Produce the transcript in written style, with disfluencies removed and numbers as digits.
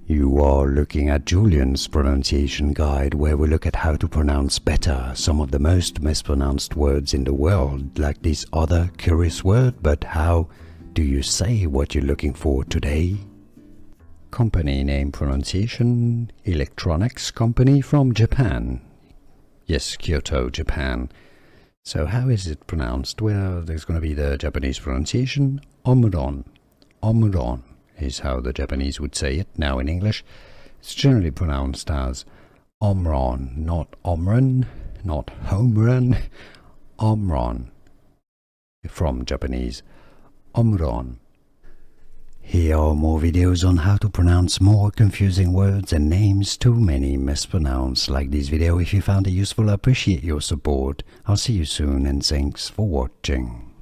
You are looking at Julian's pronunciation guide, where we look at how to pronounce better some of the most mispronounced words in the world, like this other curious word. But how do you say what you're looking for today? Company name pronunciation: electronics company from Japan. Yes, Kyoto, Japan. So how is it pronounced? Well, there's going to be the Japanese pronunciation, Omron. Omron is how the Japanese would say it. Now in English, it's generally pronounced as Omron, not Omron, not home run, Omron. From Japanese, Omron. Here are more videos on how to pronounce more confusing words and names too many mispronounced. Like this video if you found it useful. I appreciate your support. I'll see you soon and thanks for watching.